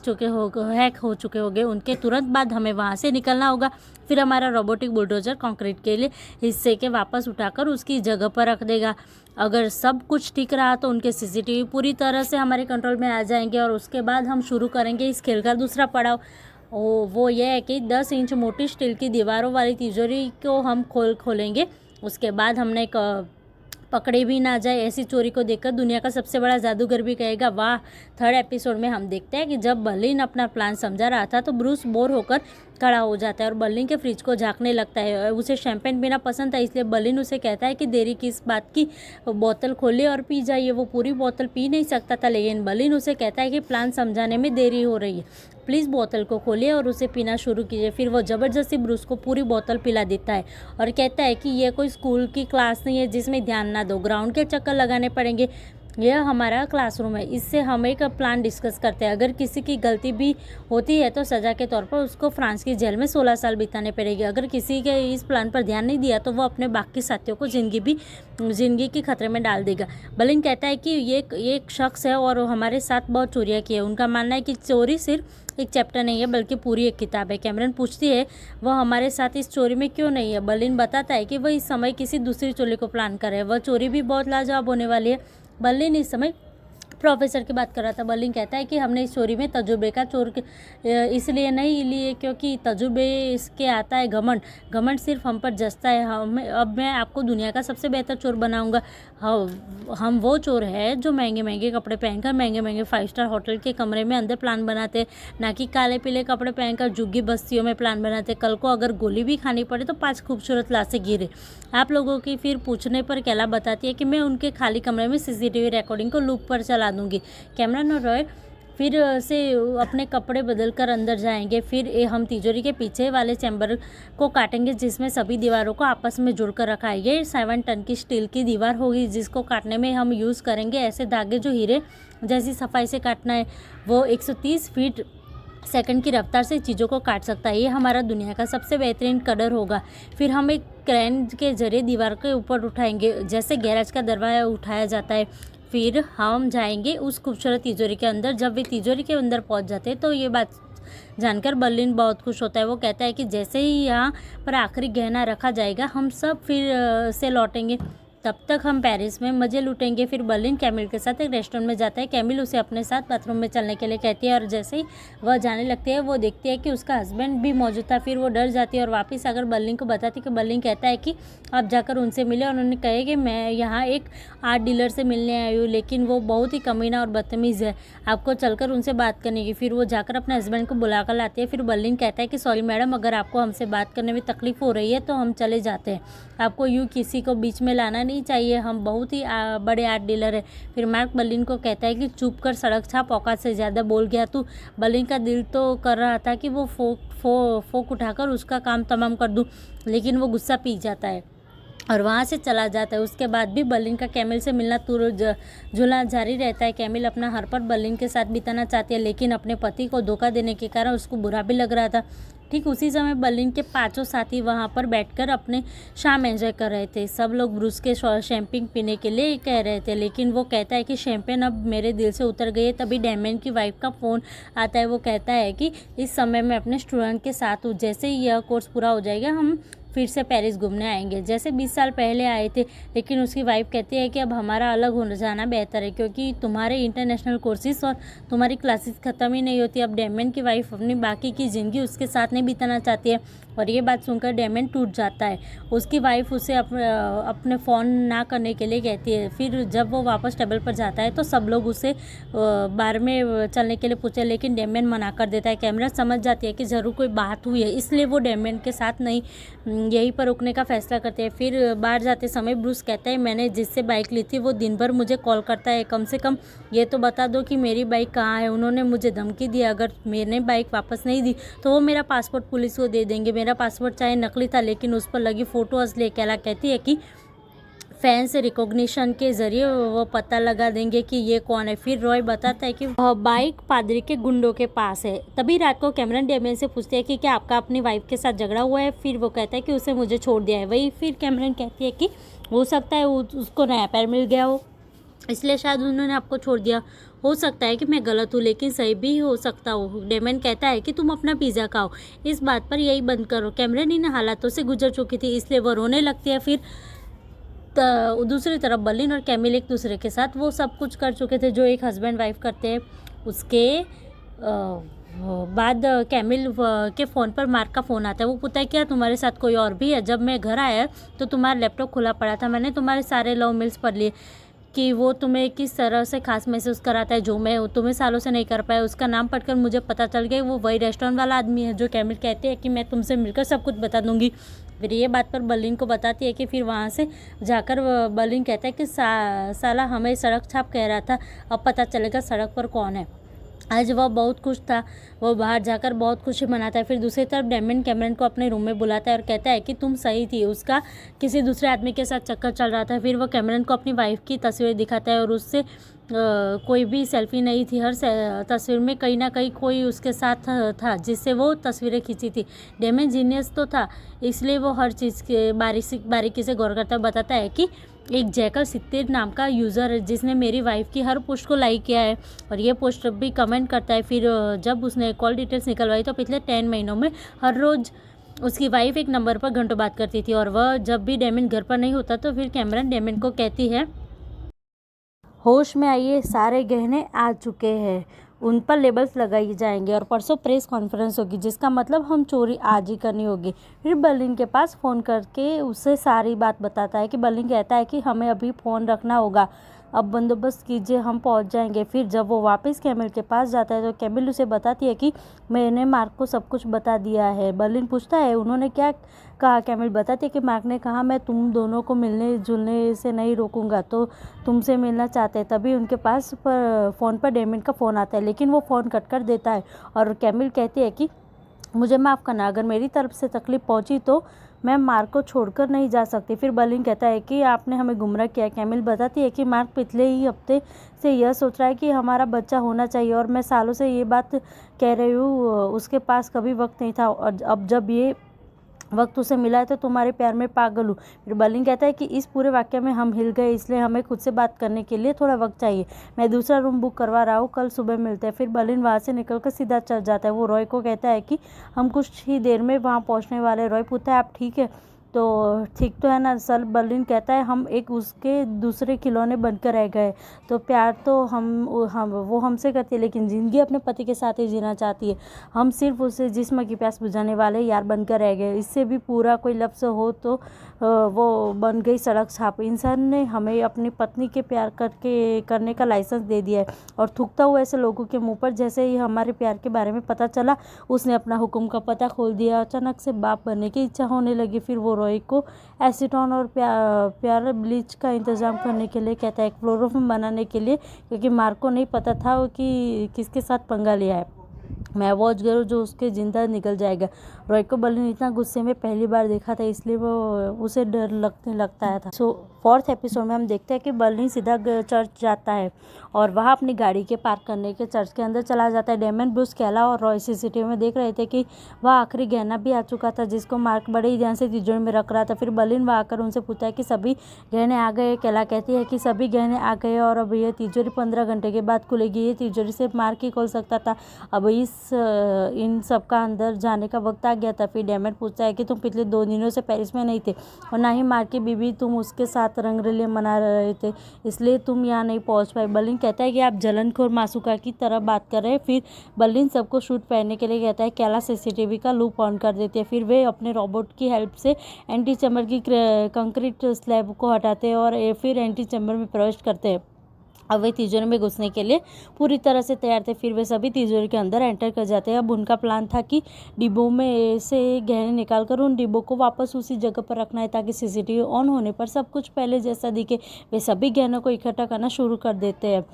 [SPEAKER 1] हो चुके होंगे। उनके तुरंत बाद हमें वहाँ से निकलना होगा। फिर हमारा रोबोटिक बुलडोजर कंक्रीट के लिए हिस्से के वापस उठाकर उसकी जगह पर रख देगा। अगर सब कुछ ठीक रहा तो उनके सीसीटीवी पूरी तरह से हमारे कंट्रोल में आ जाएंगे, और उसके बाद हम शुरू करेंगे इस खेल का दूसरा पड़ाव। वो ये है कि 10 इंच मोटी स्टील की दीवारों वाली तिजोरी को हम खोलेंगे। उसके बाद हमने एक पकड़े भी ना जाए ऐसी चोरी को देखकर दुनिया का सबसे बड़ा जादूगर भी कहेगा वाह। 3rd एपिसोड में हम देखते हैं कि जब बर्लिन अपना प्लान समझा रहा था तो ब्रूस बोर होकर खड़ा हो जाता है और बर्लिन के फ्रिज को झांकने लगता है। उसे शैंपेन पीना पसंद था, इसलिए बर्लिन उसे कहता है कि देरी किस बात की, बोतल खोले और पी जाइए। वो पूरी बोतल पी नहीं सकता था, लेकिन बर्लिन उसे कहता है कि प्लान समझाने में देरी हो रही है, प्लीज़ बोतल को खोलिए और उसे पीना शुरू कीजिए। फिर वो ज़बरदस्ती ब्रूस को पूरी बोतल पिला देता है और कहता है कि यह कोई स्कूल की क्लास नहीं है जिसमें ध्यान ना दो, ग्राउंड के चक्कर लगाने पड़ेंगे, यह हमारा क्लासरूम है। इससे हम एक प्लान डिस्कस करते हैं। अगर किसी की गलती भी होती है तो सज़ा के तौर पर उसको फ्रांस की जेल में 16 साल बिताने पड़ेगी। अगर किसी के इस प्लान पर ध्यान नहीं दिया तो वो अपने बाकी साथियों को ज़िंदगी के खतरे में डाल देगा। बर्लिन कहता है कि ये एक शख्स है और हमारे साथ बहुत चोरियाँ की है। उनका मानना है कि चोरी सिर्फ एक चैप्टर नहीं है बल्कि पूरी एक किताब है। कैमरन पूछती है वह हमारे साथ इस चोरी में क्यों नहीं है। बर्लिन बताता है कि वह इस समय किसी दूसरी चोरी को प्लान कर रहे हैं। वह चोरी भी बहुत लाजवाब होने वाली है। बर्लिन इस समय प्रोफेसर की बात कर रहा था। बर्लिन कहता है कि हमने इस चोरी में तजुर्बे का चोर इसलिए नहीं लिए क्योंकि तजुर्बे इसके आता है घमंड सिर्फ हम पर जचता है। अब मैं आपको दुनिया का सबसे बेहतर चोर बनाऊंगा। हम वो चोर है जो महंगे महंगे कपड़े पहनकर महंगे महंगे 5 स्टार होटल के कमरे में अंदर प्लान बनाते, ना कि काले पीले कपड़े पहनकर झुग्गी बस्तियों में प्लान बनाते। कल को अगर गोली भी खानी पड़े तो 5 खूबसूरत लाशें गिरे आप लोगों की। फिर पूछने पर कैला बताती है कि मैं उनके खाली कमरे में सीसीटीवी रिकॉर्डिंग को लूप पर चला दूंगी। कैमरन और रॉय फिर से अपने कपड़े बदलकर अंदर जाएंगे। फिर हम तिजोरी के पीछे वाले चैम्बर को काटेंगे जिसमें सभी दीवारों को आपस में जुड़कर रखा है। ये 7 टन की स्टील की दीवार होगी जिसको काटने में हम यूज़ करेंगे ऐसे धागे जो हीरे जैसी सफाई से काटना है। वो 130 फीट सेकंड की रफ्तार से चीज़ों को काट सकता है। ये हमारा दुनिया का सबसे बेहतरीन कटर होगा। फिर हम एक क्रेन के जरिए दीवार के ऊपर उठाएंगे जैसे गैरेज का दरवाजा उठाया जाता है। फिर हम जाएंगे उस खूबसूरत तिजोरी के अंदर। जब वे तिजोरी के अंदर पहुंच जाते हैं तो ये बात जानकर बर्लिन बहुत खुश होता है। वो कहता है कि जैसे ही यहाँ पर आखिरी गहना रखा जाएगा हम सब फिर से लौटेंगे। तब तक हम पेरिस में मज़े लूटेंगे। फिर बर्लिन कैमिल के साथ एक रेस्टोरेंट में जाता है। कैमिल उसे अपने साथ बाथरूम में चलने के लिए कहती है और जैसे ही वह जाने लगती है वो देखती है कि उसका हस्बैंड भी मौजूद था। फिर वो डर जाती है और वापस आकर बर्लिन को बताती है कि बर्लिन कहता है कि आप जाकर उनसे मिले और उन्होंने कहे कि मैं यहाँ एक आर्ट डीलर से मिलने आई हूँ, लेकिन वो बहुत ही कमीना और बदतमीज़ है, आपको चलकर उनसे बात करने की। फिर वो जाकर अपने हस्बैंड को बुला कर लाती है। फिर बर्लिन कहता है कि सॉरी मैडम, अगर आपको हमसे बात करने में तकलीफ़ हो रही है तो हम चले जाते हैं, आपको यूँ किसी को बीच में लाना नहीं चाहिए, हम बहुत ही बड़े आर्ट डीलर है। फिर मार्क बर्लिन को कहता है कि चुप कर, सड़क छाप, औकात से ज़्यादा बोल गया तू। बर्लिन का दिल तो कर रहा था कि वो फोक उठाकर उसका काम तमाम कर दूं, लेकिन वो गुस्सा पी जाता है और वहाँ से चला जाता है। उसके बाद भी बर्लिन का कैमिल से मिलना जुलना जारी रहता है। कैमिल अपना हर पल बर्लिन के साथ बिताना चाहती है, लेकिन अपने पति को धोखा देने के कारण उसको बुरा भी लग रहा था। ठीक उसी समय बर्लिन के 5 साथी वहाँ पर बैठकर अपने शाम एंजॉय कर रहे थे। सब लोग ब्रूस के शैम्पेन पीने के लिए कह रहे थे, लेकिन वो कहता है कि शैम्पेन अब मेरे दिल से उतर गई है। तभी डैमियन की वाइफ का फ़ोन आता है। वो कहता है कि इस समय मैं अपने स्टूडेंट के साथ हूँ, जैसे ही यह कोर्स पूरा हो जाएगा हम फिर से पेरिस घूमने आएंगे, जैसे 20 साल पहले आए थे। लेकिन उसकी वाइफ कहती है कि अब हमारा अलग हो जाना बेहतर है, क्योंकि तुम्हारे इंटरनेशनल कोर्सेज और तुम्हारी क्लासेस ख़त्म ही नहीं होती। अब डैमियन की वाइफ अपनी बाकी की ज़िंदगी उसके साथ नहीं बिताना चाहती है और ये बात सुनकर डैमियन टूट जाता है। उसकी वाइफ उसे अपने फ़ोन ना करने के लिए कहती है। फिर जब वो वापस टेबल पर जाता है तो सब लोग उसे बार में चलने के लिए पूछे, लेकिन डैमियन मना कर देता है। कैमरा समझ जाती है कि ज़रूर कोई बात हुई है, इसलिए वो डैमियन के साथ नहीं यहीं पर रुकने का फैसला करते हैं। फिर बाहर जाते समय ब्रूस कहता है मैंने जिससे बाइक ली थी वो दिन भर मुझे कॉल करता है, कम से कम ये तो बता दो कि मेरी बाइक कहाँ है। उन्होंने मुझे धमकी दी, अगर मैंने बाइक वापस नहीं दी तो वो मेरा पासपोर्ट पुलिस को दे देंगे। मेरा पासपोर्ट चाहे नकली था, लेकिन उस पर लगी फ़ोटो असली है। कैला कहती है कि फैंस रिकॉग्निशन के जरिए वो पता लगा देंगे कि ये कौन है। फिर रॉय बताता है कि वह बाइक पादरी के गुंडों के पास है। तभी रात को कैमरन डैमियन से पूछते हैं कि क्या आपका अपनी वाइफ के साथ झगड़ा हुआ है। फिर वो कहता है कि उसे मुझे छोड़ दिया है। वही फिर कैमरन कहती है कि हो सकता है उसको नया पैर मिल गया हो, इसलिए शायद उन्होंने आपको छोड़ दिया। हो सकता है कि मैं गलत हूँ, लेकिन सही भी हो सकता हो। डैमियन कहता है कि तुम अपना पिज़्ज़ा खाओ, इस बात पर यही बंद करो। कैमरन इन हालातों से गुजर चुकी थी, इसलिए वो रोने लगती है। फिर दूसरी तरफ बर्लिन और कैमिल एक दूसरे के साथ वो सब कुछ कर चुके थे जो एक हस्बैंड वाइफ करते हैं। उसके बाद कैमिल के फ़ोन पर मार्क का फ़ोन आता है। वो पूछता है क्या तुम्हारे साथ कोई और भी है? जब मैं घर आया तो तुम्हारा लैपटॉप खुला पड़ा था, मैंने तुम्हारे सारे लव मेल्स पढ़ लिए कि वो तुम्हें किस तरह से खास महसूस कराता है जो मैं तुम्हें सालों से नहीं कर पाया। उसका नाम पढ़कर मुझे पता चल गया वो वही रेस्टोरेंट वाला आदमी है जो कैमिल कहते हैं कि मैं तुमसे मिलकर सब कुछ बता दूंगी। फिर ये बात पर बर्लिन को बताती है कि फिर वहाँ से जाकर बर्लिन कहता है कि साला हमें सड़क छाप कह रहा था, अब पता चलेगा सड़क पर कौन है। आज वह बहुत खुश था, वो बाहर जाकर बहुत खुशी मनाता है। फिर दूसरी तरफ डैमियन कैमरन को अपने रूम में बुलाता है और कहता है कि तुम सही थी, उसका किसी दूसरे आदमी के साथ चक्कर चल रहा था। फिर वो कैमरन को अपनी वाइफ की तस्वीर दिखाता है और उससे कोई भी सेल्फी नहीं थी। हर तस्वीर में कहीं ना कहीं कोई उसके साथ था जिससे वो तस्वीरें खींची थी। डैमियन जीनियस तो था, इसलिए वो हर चीज़ के बारीकी से गौर करता बताता है कि एक जैकल 70 नाम का यूज़र है जिसने मेरी वाइफ की हर पोस्ट को लाइक किया है और ये पोस्ट भी कमेंट करता है। फिर जब उसने कॉल डिटेल्स निकलवाई तो पिछले 10 महीनों में हर रोज़ उसकी वाइफ एक नंबर पर घंटों बात करती थी और वह जब भी डैमियन घर पर नहीं होता तो फिर कैमरन डैमियन को कहती है होश में आइए, सारे गहने आ चुके हैं, उन पर लेबल्स लगाए जाएंगे और परसों प्रेस कॉन्फ्रेंस होगी, जिसका मतलब हम चोरी आज ही करनी होगी। फिर बर्लिन के पास फ़ोन करके उससे सारी बात बताता है कि बर्लिन कहता है कि हमें अभी फ़ोन रखना होगा, अब बंदोबस्त कीजिए, हम पहुंच जाएंगे। फिर जब वो वापस कैमिल के पास जाता है तो कैमिल उसे बताती है कि मैंने मार्क को सब कुछ बता दिया है। बर्लिन पूछता है उन्होंने क्या कहा। कैमिल बताती है कि मार्क ने कहा मैं तुम दोनों को मिलने जुलने से नहीं रोकूंगा, तो तुमसे मिलना चाहते हैं। तभी उनके पास फ़ोन पर डैमियन का फ़ोन आता है, लेकिन वो फ़ोन कट कर देता है और कैमिल कहती है कि मुझे माफ़ करना, अगर मेरी तरफ से तकलीफ़ पहुंची तो मैं मार्क को छोड़कर नहीं जा सकती। फिर बर्लिन कहता है कि आपने हमें गुमराह किया। कैमिल बताती है कि मार्क पिछले ही हफ्ते से यह सोच रहा है कि हमारा बच्चा होना चाहिए और मैं सालों से ये बात कह रही हूँ, उसके पास कभी वक्त नहीं था और अब जब ये वक्त उसे मिला है तो तुम्हारे प्यार में पागल हूँ। फिर बर्लिन कहता है कि इस पूरे वाक्य में हम हिल गए, इसलिए हमें खुद से बात करने के लिए थोड़ा वक्त चाहिए, मैं दूसरा रूम बुक करवा रहा हूँ, कल सुबह मिलते हैं। फिर बर्लिन वहाँ से निकलकर सीधा चल जाता है। वो रॉय को कहता है कि हम कुछ ही देर में वहाँ पहुँचने वाले। रॉय पूछता है आप ठीक है? तो ठीक तो है ना सर। बर्लिन कहता है हम एक उसके दूसरे खिलौने बनकर रह गए। तो प्यार तो हम वो हमसे करती है, लेकिन ज़िंदगी अपने पति के साथ ही जीना चाहती है। हम सिर्फ उसे जिस्म की प्यास बुझाने वाले यार बनकर रह गए। इससे भी पूरा कोई लफ्ज़ हो तो वो बन गई सड़क छाप। इंसान ने हमें अपनी पत्नी के प्यार करने का लाइसेंस दे दिया है, और थूकता हुआ ऐसे लोगों के मुंह पर जैसे ही हमारे प्यार के बारे में पता चला उसने अपना हुक्म का पता खोल दिया। अचानक से बाप बनने की इच्छा होने लगी। फिर वो रॉय को एसीटोन और प्यार ब्लीच का इंतज़ाम करने के लिए कहता है, क्लोरोफॉर्म बनाने के लिए, क्योंकि मार्क को नहीं पता था कि किसके साथ पंगा लिया है। मैं वॉच करूँ जो उसके जिंदा निकल जाएगा। रॉय को बर्लिन इतना गुस्से में पहली बार देखा था, इसलिए वो उसे डर लगता था। सो 4th एपिसोड में हम देखते हैं कि बर्लिन सीधा चर्च जाता है और वहाँ अपनी गाड़ी के पार्क करने के चर्च के अंदर चला जाता है। डेमन, ब्रूस, कैला और रॉय सीसीटीवी में देख रहे थे कि वह आखिरी गहना भी आ चुका था, जिसको मार्क बड़े ही ध्यान से तिजोरी में रख रहा था। फिर बर्लिन वहाँ आकर उनसे पूछता है कि सभी गहने आ गए। कैला कहती है कि सभी गहने आ गए और अब यह तिजोरी 15 घंटे के बाद खुलेगी। ये तिजोरी सिर्फ मार्क ही खोल सकता था। अब इन सब का अंदर जाने का वक्त आ गया था। फिर डेमन पूछता है कि तुम पिछले 2 दिनों से पेरिस में नहीं थे और ना ही मार्क की बीवी, तुम उसके साथ रंगरलियां मना रहे थे, इसलिए तुम यहाँ नहीं पहुँच पाए। बर्लिन कहता है कि आप जलनखोर मासूका की तरह बात कर रहे हैं। फिर बर्लिन सबको शूट पहनने के लिए कहता है। कैला सीसीटीवी का लूप ऑन कर देते हैं। फिर वे अपने रोबोट की हेल्प से एंटी चैम्बर की कंक्रीट स्लैब को हटाते हैं और फिर एंटी चैम्बर में प्रवेश करते हैं। अब वे तिजोरी में घुसने के लिए पूरी तरह से तैयार थे। फिर वे सभी तिजोरी के अंदर एंटर कर जाते हैं। अब उनका प्लान था कि डिब्बों में से गहने निकालकर उन डिब्बों को वापस उसी जगह पर रखना है, ताकि सीसीटीवी ऑन होने पर सब कुछ पहले जैसा दिखे। वे सभी गहनों को इकट्ठा करना शुरू कर देते हैं।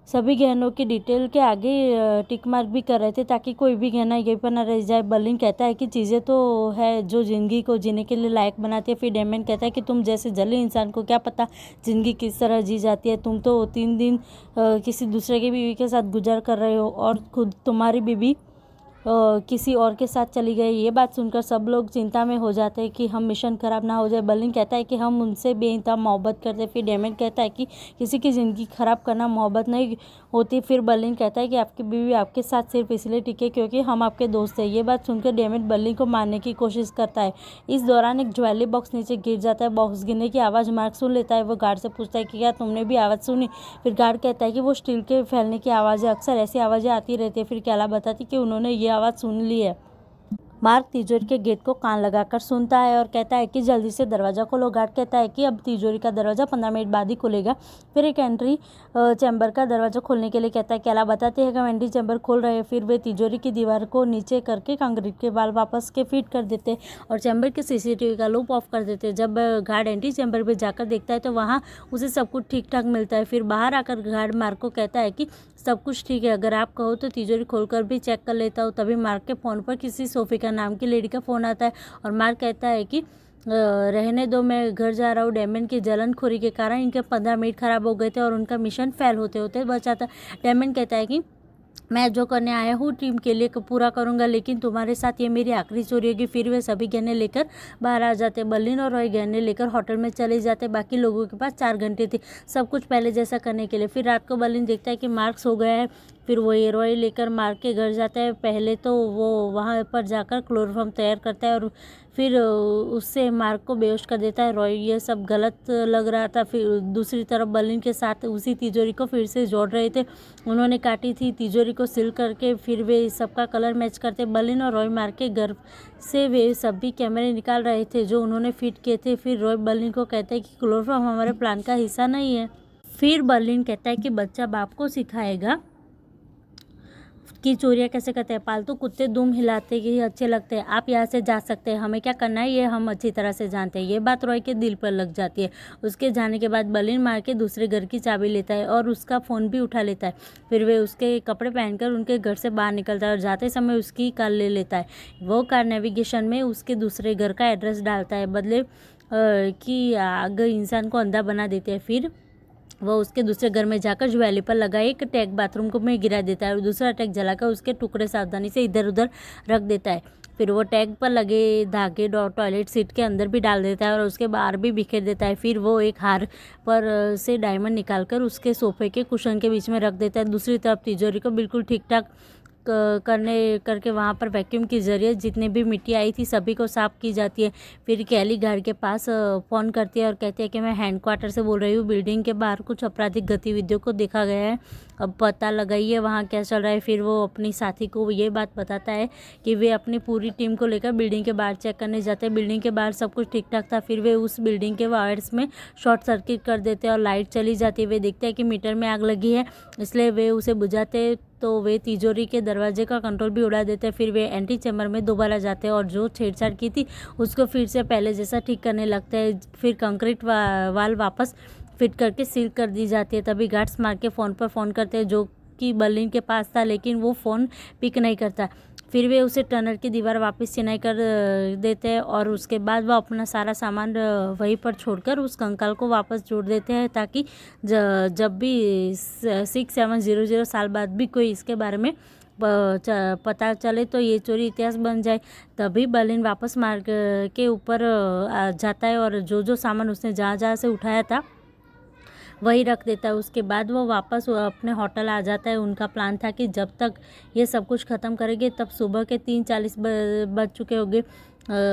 [SPEAKER 1] सभी गहनों की डिटेल के आगे टिक मार्क भी कर रहे थे, ताकि कोई भी गहना यहीं पर न रह जाए। बर्लिन कहता है कि चीज़ें तो है जो ज़िंदगी को जीने के लिए लायक बनाती है। फिर डेमन कहता है कि तुम जैसे जले इंसान को क्या पता ज़िंदगी किस तरह जी जाती है। तुम तो 3 दिन किसी दूसरे की बीवी के साथ गुजार कर रहे हो और खुद तुम्हारी बीवी किसी और के साथ चली गई। ये बात सुनकर सब लोग चिंता में हो जाते हैं कि हम मिशन खराब ना हो जाए। बर्लिन कहता है कि हम उनसे बेइंतहा मोहब्बत करते हैं। फिर डेमन कहता है कि किसी की ज़िंदगी खराब करना मोहब्बत नहीं होती। फिर बर्लिन कहता है कि आपकी बीवी आपके साथ सिर्फ इसलिए टिके क्योंकि हम आपके दोस्त हैं। ये बात सुनकर डेमन बर्लिन को मारने की कोशिश करता है। इस दौरान एक ज्वेलरी बॉक्स नीचे गिर जाता है। बॉक्स गिरने की आवाज़ मार्क सुन लेता है। वो गार्ड से पूछता है कि क्या तुमने भी आवाज़ सुनी। फिर गार्ड कहता है कि वो स्टील के फैलने की आवाज़ें, अक्सर ऐसी आवाज़ें आती रहती है। फिर कैला बताती कि उन्होंने ये आवाज़ सुन ली है। मार्क तिजोरी के गेट को कान लगाकर सुनता है और कहता है कि जल्दी से दरवाज़ा खोलो। गार्ड कहता है कि अब तिजोरी का दरवाज़ा 15 मिनट बाद ही खुलेगा। फिर एक एंट्री चैम्बर का दरवाज़ा खोलने के लिए कहता है। कैला बताते हैं कि हम एंट्री चैम्बर खोल रहे हैं। फिर वे तिजोरी की दीवार को नीचे करके कंक्रीट के बाल वापस के फिट कर देते हैं और चैम्बर के सीसीटीवी का लूप ऑफ कर देते हैं। जब गार्ड एंट्री चैम्बर पर जाकर देखता है तो वहाँ उसे सब कुछ ठीक ठाक मिलता है। फिर बाहर आकर गार्ड मार्क को कहता है कि सब कुछ ठीक है, अगर आप कहो तो तिजोरी खोलकर भी चेक कर लेता हूँ। तभी मार्क के फ़ोन पर किसी सोफिका नाम की लेडी का फ़ोन आता है और मार्क कहता है कि रहने दो, मैं घर जा रहा हूँ। डेमन की जलनखोरी के कारण इनके 15 मिनट खराब हो गए थे और उनका मिशन फेल होते होते बचा था। डेमन कहता है कि मैं जो करने आया हूँ टीम के लिए पूरा करूँगा, लेकिन तुम्हारे साथ ये मेरी आखिरी चोरी होगी। फिर वे सभी गहने लेकर बाहर आ जाते। बर्लिन और रॉय गहने लेकर होटल में चले जाते। बाकी लोगों के पास 4 घंटे थे सब कुछ पहले जैसा करने के लिए। फिर रात को बर्लिन देखता है कि मार्क सो गया है। फिर वो रॉय लेकर मार्क के घर जाता है। पहले तो वो वहाँ पर जाकर क्लोरोफॉर्म तैयार करता है और फिर उससे मार्क को बेहोश कर देता है। रॉय ये सब गलत लग रहा था। फिर दूसरी तरफ बर्लिन के साथ उसी तिजोरी को फिर से जोड़ रहे थे। उन्होंने काटी थी तिजोरी को सील करके। फिर वे सबका कलर मैच करते। बर्लिन और रॉय मार्क के घर से वे सभी कैमरे निकाल रहे थे जो उन्होंने फिट किए थे। फिर रॉय बर्लिन को कहता है कि क्लोरोफॉर्म हमारे प्लान का हिस्सा नहीं है। फिर बर्लिन कहता है कि बच्चा बाप को सिखाएगा कि चोरियाँ कैसे करते हैं। पालतू कुत्ते दुम हिलाते ही अच्छे लगते हैं। आप यहाँ से जा सकते हैं, हमें क्या करना है ये हम अच्छी तरह से जानते हैं। ये बात रॉय के दिल पर लग जाती है। उसके जाने के बाद बर्लिन मार्क के दूसरे घर की चाबी लेता है और उसका फ़ोन भी उठा लेता है। फिर वे उसके कपड़े पहनकर उनके घर से बाहर निकलता है और जाते समय उसकी कार ले लेता है। वो कार नेविगेशन में उसके दूसरे घर का एड्रेस डालता है, बदले कि आग इंसान को अंधा बना देते हैं। फिर वह उसके दूसरे घर में जाकर ज्वेलरी पर लगा एक टैग बाथरूम को में गिरा देता है और दूसरा टैग जलाकर उसके टुकड़े सावधानी से इधर उधर रख देता है। फिर वो टैग पर लगे धागे टॉयलेट सीट के अंदर भी डाल देता है और उसके बाहर भी बिखेर देता है। फिर वो एक हार पर से डायमंड निकालकर उसके सोफे के कुशन के बीच में रख देता है। दूसरी तरफ तिजोरी को बिल्कुल ठीक ठाक करके वहाँ पर वैक्यूम के ज़रिए जितने भी मिट्टी आई थी सभी को साफ़ की जाती है। फिर कैली घर के पास फ़ोन करती है और कहती है कि मैं हेडक्वार्टर से बोल रही हूँ, बिल्डिंग के बाहर कुछ आपराधिक गतिविधियों को देखा गया है, अब पता लगाइए वहाँ क्या चल रहा है। फिर वो अपनी साथी को ये बात बताता है कि वे अपनी पूरी टीम को लेकर बिल्डिंग के बाहर चेक करने जाते हैं। बिल्डिंग के बाहर सब कुछ ठीक ठाक था, फिर वे उस बिल्डिंग के वायर्स में शॉर्ट सर्किट कर देते हैं और लाइट चली जाती है। वे देखते हैं कि मीटर में आग लगी है, इसलिए वे उसे बुझाते तो वे तिजोरी के दरवाजे का कंट्रोल भी उड़ा देते हैं। फिर वे एंटी चैम्बर में दोबारा जाते हैं और जो छेड़छाड़ की थी उसको फिर से पहले जैसा ठीक करने लगते हैं। फिर कंक्रीट वाल वापस फिट करके सील कर दी जाती है। तभी गार्ड्स मार के फ़ोन करते हैं जो कि बर्लिन के पास था, लेकिन वो फ़ोन पिक नहीं करता। फिर वे उसे टनल की दीवार वापस चिनाई कर देते हैं और उसके बाद वह अपना सारा सामान वहीं पर छोड़कर उस कंकाल को वापस जोड़ देते हैं, ताकि जब भी 6700 साल बाद भी कोई इसके बारे में पता चले तो ये चोरी इतिहास बन जाए। तभी बर्लिन वापस मार्ग के ऊपर जाता है और जो सामान उसने जहाँ से उठाया था वही रख देता है। उसके बाद वो वापस अपने होटल आ जाता है। उनका प्लान था कि जब तक ये सब कुछ ख़त्म करेंगे तब सुबह के 3:40 बज चुके होंगे,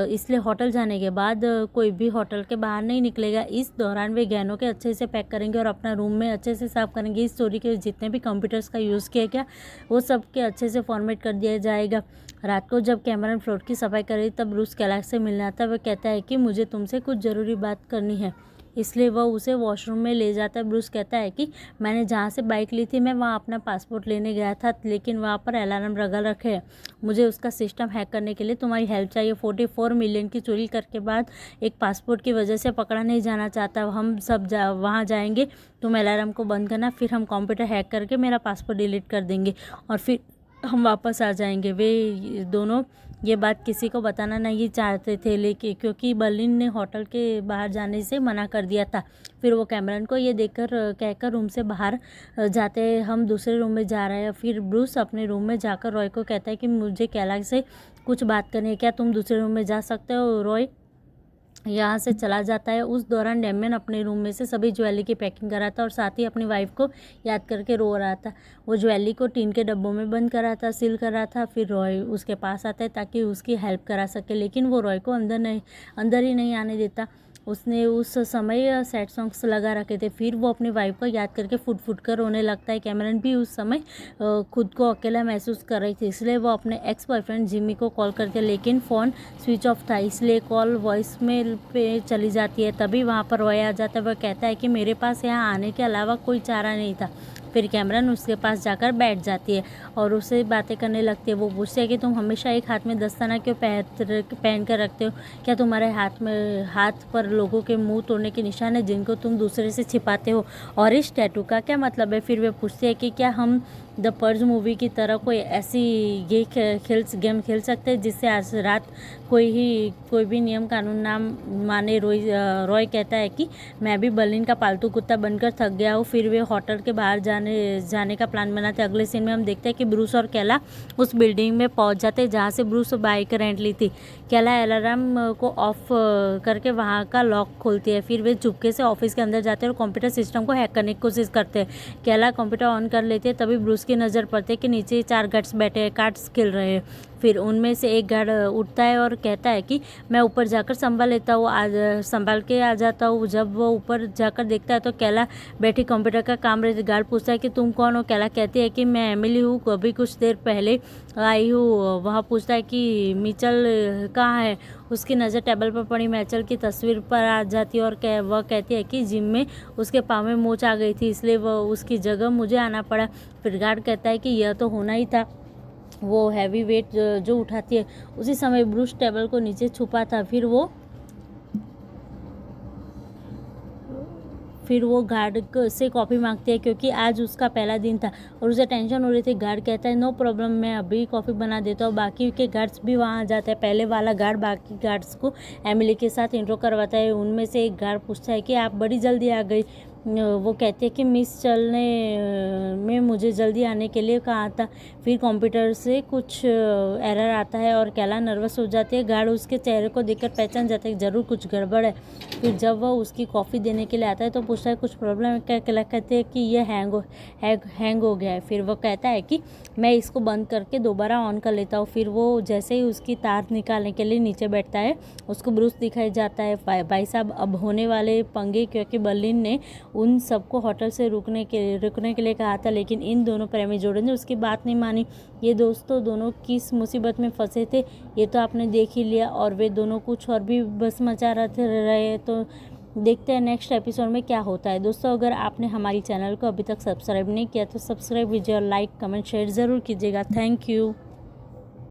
[SPEAKER 1] इसलिए होटल जाने के बाद कोई भी होटल के बाहर नहीं निकलेगा। इस दौरान वे गहनों के अच्छे से पैक करेंगे और अपना रूम में अच्छे से साफ़ करेंगे। इस चोरी के जितने भी कंप्यूटर्स का यूज़ किया गया वो सब के अच्छे से फॉर्मेट कर दिया जाएगा। रात को जब कैमरन फ्लोर की सफाई कर रही तब ब्रूस कैलाश से मिलने आता है। वह कहता है कि मुझे तुमसे कुछ ज़रूरी बात करनी है, इसलिए वह उसे वॉशरूम में ले जाता है। ब्रूस कहता है कि मैंने जहाँ से बाइक ली थी मैं वहाँ अपना पासपोर्ट लेने गया था, लेकिन वहाँ पर अलार्म लगा रखे हैं। मुझे उसका सिस्टम हैक करने के लिए तुम्हारी हेल्प चाहिए। 44 मिलियन की चोरी करके बाद एक पासपोर्ट की वजह से पकड़ा नहीं जाना चाहता। हम सब वहाँ जाएंगे, तुम अलार्म को बंद करना, फिर हम कंप्यूटर हैक करके मेरा पासपोर्ट डिलीट कर देंगे और फिर हम वापस आ जाएंगे। वे दोनों ये बात किसी को बताना नहीं चाहते थे, लेकिन क्योंकि बर्लिन ने होटल के बाहर जाने से मना कर दिया था। फिर वो कैमरन को ये कहकर रूम से बाहर जाते हैं, हम दूसरे रूम में जा रहे हैं। फिर ब्रूस अपने रूम में जाकर रॉय को कहता है कि मुझे कैलाश से कुछ बात करनी है, क्या तुम दूसरे रूम में जा सकते हो। रॉय यहाँ से चला जाता है। उस दौरान डेमियन अपने रूम में से सभी ज्वेलरी की पैकिंग कर रहा था और साथ ही अपनी वाइफ को याद करके रो रहा था। वो ज्वेलरी को टीन के डब्बों में बंद कर रहा था, सील कर रहा था। फिर रॉय उसके पास आता है ताकि उसकी हेल्प करा सके, लेकिन वो रॉय को अंदर ही नहीं आने देता। उसने उस समय सैड सॉन्ग्स लगा रखे थे। फिर वो अपनी वाइफ को याद करके फुट कर रोने लगता है। कैमरन भी उस समय खुद को अकेला महसूस कर रही थी, इसलिए वो अपने एक्स बॉयफ्रेंड जिमी को कॉल करती है, लेकिन फ़ोन स्विच ऑफ था, इसलिए कॉल वॉइस मेल पे चली जाती है। तभी वहाँ पर रॉय आ जाता है। वह कहता है कि मेरे पास यहाँ आने के अलावा कोई चारा नहीं था। फिर कैमरन उसके पास जाकर बैठ जाती है और उससे बातें करने लगती है। वो पूछती है कि तुम हमेशा एक हाथ में दस्ताना क्यों पहन कर रखते हो, क्या तुम्हारे हाथ पर लोगों के मुंह तोड़ने के निशान है जिनको तुम दूसरे से छिपाते हो, और इस टैटू का क्या मतलब है। फिर वे पूछती है कि क्या हम द पर्ज मूवी की तरह कोई ऐसी गेम खेल सकते हैं जिससे आज रात कोई भी नियम कानून ना माने। रॉय कहता है कि मैं भी बर्लिन का पालतू कुत्ता बनकर थक गया हूँ। फिर वे होटल के बाहर जाने का प्लान बनाते हैं। अगले सीन में हम देखते हैं कि ब्रूस और कैला उस बिल्डिंग में पहुंच जाते हैं जहाँ से ब्रूस बाइक रेंट ली थी। कैला अलार्म को ऑफ करके वहाँ का लॉक खोलती है। फिर वे चुपके से ऑफिस के अंदर जाते हैं और कंप्यूटर सिस्टम को हैक करने की कोशिश करते हैं। कैला कंप्यूटर ऑन कर लेती है, तभी ब्रूस की नज़र पड़ती है कि नीचे 4 गार्ड्स बैठे हैं, कार्ड्स खेल रहे हैं। फिर उनमें से एक गार्ड उठता है और कहता है कि मैं ऊपर जाकर संभाल के आ जाता हूँ। जब वो ऊपर जाकर देखता है तो कैला बैठी कंप्यूटर का काम रहती है। गार्ड पूछता है कि तुम कौन हो। कैला कहती है कि मैं एमिली हूँ, अभी कुछ देर पहले आई हूँ। वह पूछता है कि मिचल कहाँ है। उसकी नज़र टेबल पर पड़ी मैचल की तस्वीर पर आ जाती है और वह कहती है कि जिम में उसके पाँव में मोच आ गई थी, इसलिए वह उसकी जगह मुझे आना पड़ा। फिर गार्ड कहता है कि यह तो होना ही था, वो हैवी वेट जो उठाती है। उसी समय ब्रूस टेबल को नीचे छुपा था। फिर वो गार्ड से कॉफ़ी मांगती है क्योंकि आज उसका पहला दिन था और उसे टेंशन हो रही थी। गार्ड कहता है नो प्रॉब्लम, मैं अभी कॉफ़ी बना देता हूँ। बाकी के गार्ड्स भी वहाँ आ जाते हैं। पहले वाला गार्ड बाकी गार्ड्स को एमिली के साथ इंट्रो करवाता है। उनमें से एक गार्ड पूछता है कि आप बड़ी जल्दी आ गई। वो कहते हैं कि मिस चल ने में मुझे जल्दी आने के लिए कहा था। फिर कंप्यूटर से कुछ एरर आता है और कैला नर्वस हो जाती है। गार्ड उसके चेहरे को देखकर पहचान जाता है ज़रूर कुछ गड़बड़ है। फिर जब वह उसकी कॉफ़ी देने के लिए आता है तो पूछता है कुछ प्रॉब्लम है क्या। कैला कहते हैं कि ये हैंग हो गया है। फिर वो कहता है कि मैं इसको बंद करके दोबारा ऑन कर लेता हूँ। फिर वो जैसे ही उसकी तार निकालने के लिए नीचे बैठता है उसको ब्रूस दिखाई जाता है। भाई साहब अब होने वाले पंगे, क्योंकि बर्लिन ने उन सबको होटल से रुकने के लिए कहा था, लेकिन इन दोनों प्रेमी जोड़े ने उसकी बात नहीं मानी। ये दोस्तों दोनों किस मुसीबत में फंसे थे ये तो आपने देख ही लिया, और वे दोनों कुछ और भी बस मचा रहे। तो देखते हैं नेक्स्ट एपिसोड में क्या होता है। दोस्तों अगर आपने हमारी चैनल को अभी तक सब्सक्राइब नहीं किया तो सब्सक्राइब कीजिए और लाइक कमेंट शेयर ज़रूर कीजिएगा। Thank you.